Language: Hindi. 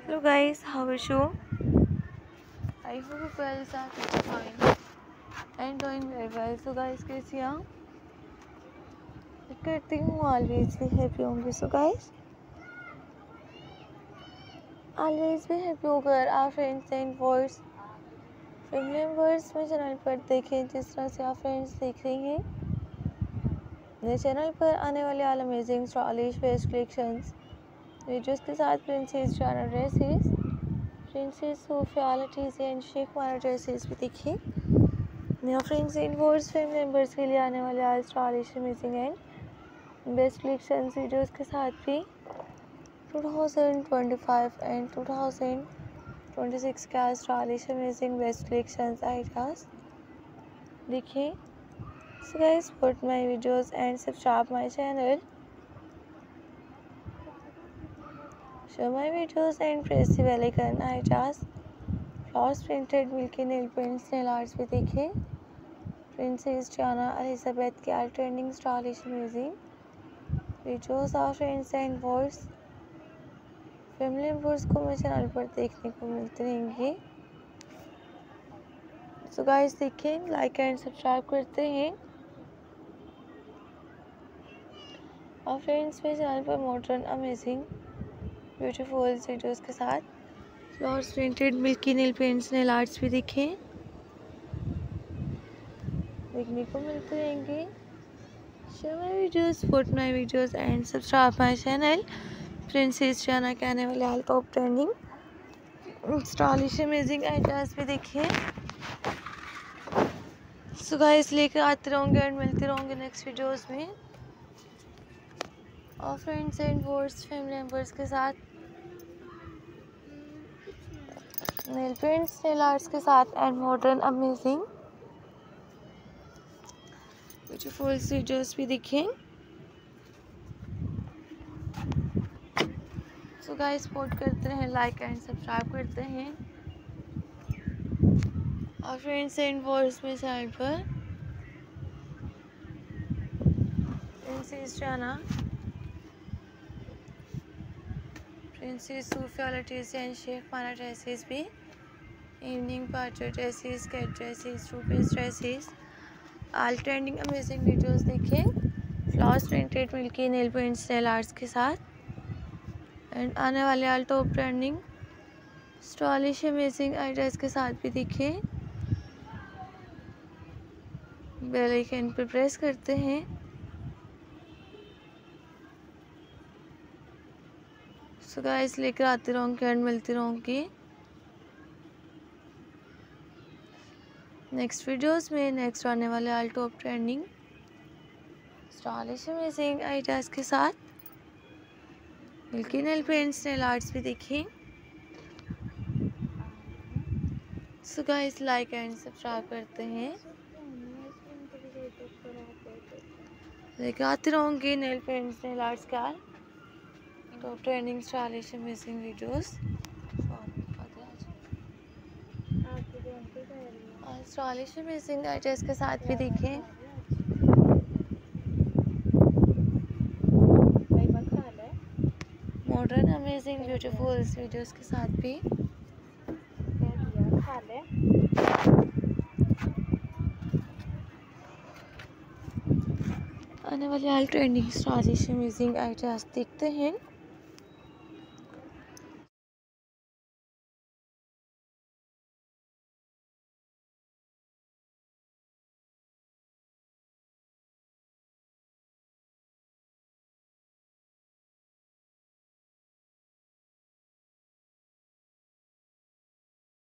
Hello guys, how is you? I hope you guys are fine and doing very well. So guys, कैसी हैं? करती हूँ always be happy होंगे. So guys, always be happy होकर आप friends and followers, family members मेरे चैनल पर देखें जिस तरह से आप फ्रेंड्स देख रही हैं. मेरे चैनल पर आने वाले all amazing stylish best collections videos के साथ प्रिंसेस जाना ड्रेसेस, प्रिंसेस सोफियालिटीज एंड शेख वाला ड्रेसेस भी देखिए. मेरे friends and viewers family members के लिए आने वाले आज stylish amazing and best collections videos के साथ भी 2025 एंड 2026 का stylish amazing best collections ideas देखिए. So guys, support my videos and subscribe my channel. Share my videos and press the bell icon. Ideas, floss printed milky nail prints, nail arts भी देखिए. Princess Diana Elizabeth के all trending stylish amazing videos of friends and boys family members को मेरे चैनल पर देखने को मिलते रहेंगे. So guys देखिए, लाइक एंड सब्सक्राइब करते हैं. और फ्रेंड्स मेरे चैनल पर मॉडर्न अमेजिंग ब्यूटीफुल वीडियोस के साथ floors printed milky nail paints nail arts भी देखने को मिलते रहेंगे. Share my videos, support my videos and subscribe my channel. Princess Diana के आने वाले all top trending stylish amazing ideas भी देखिए. सो गाइस लेकर आते रहूँगे एंड मिलते रहूँगे नेक्स्ट वीडियोस में और friends and viewers family members के साथ नेल पेंट्स नेल आर्ट्स के साथ and modern amazing beautiful videos भी देखें. सो गाइस सपोर्ट करते हैं, लाइक एंड सब्सक्राइब करते हैं. और फ्रेंड्स एंड व्यूअर्स मेरे चैनल पर प्रिंसेस डायना प्रिंसेस सोफियालिटीज एंड शेख वाला ड्रेसेस भी, evening party dresses, cat dresses, two piece dresses, all trending amazing videos देखें. Floss printed milky nail paints nail arts के साथ एंड आने वाले all top trending stylish amazing ideas के साथ भी देखें. बेल आइकन पर प्रेस करते हैं. सो गाइस लेकर आती रहूँगी एंड मिलती रहूँगी नेक्स्ट वीडियोस में नेक्स्ट आने वाले all top trending stylish amazing ideas के साथ. Milky nail paints nail arts भी देखिए. So guys like and subscribe करते हैं. लेकर आती रहूँगी नेल पेंट्स नेल आर्ट्स का top trending stylish amazing videos और स्टाइलिश अमेजिंग आइडियाज़ के साथ भी देखें. मॉडर्न अमेजिंग ब्यूटीफुल वीडियोस के साथ भी आने वाले all trending stylish amazing ideas देखते हैं.